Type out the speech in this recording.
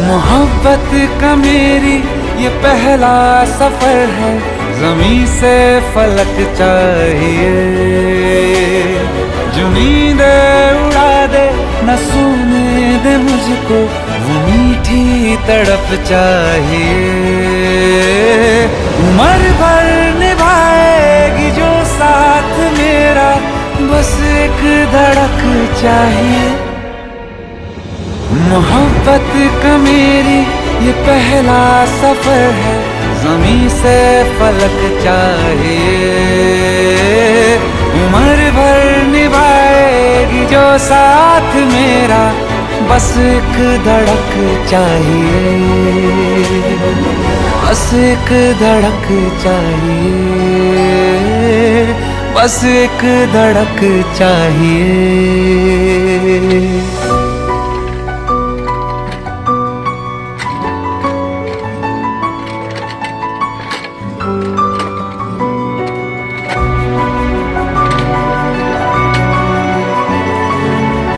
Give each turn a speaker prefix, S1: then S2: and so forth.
S1: मोहब्बत का मेरी ये पहला सफर है, ज़मीं से फलक चाहिए। जो नींदें उड़ा दे न सोने दे मुझको, वो मीठी तड़प चाहिए। उम्र भर निभाएगी जो साथ मेरा, बस एक धड़क चाहिए। मोहब्बत का मेरी ये पहला सफर है, ज़मीं से फलक चाहिए। उम्र भर निभाएगी जो साथ मेरा, बस एक धड़क चाहिए। बस एक धड़क चाहिए। बस एक धड़क चाहिए।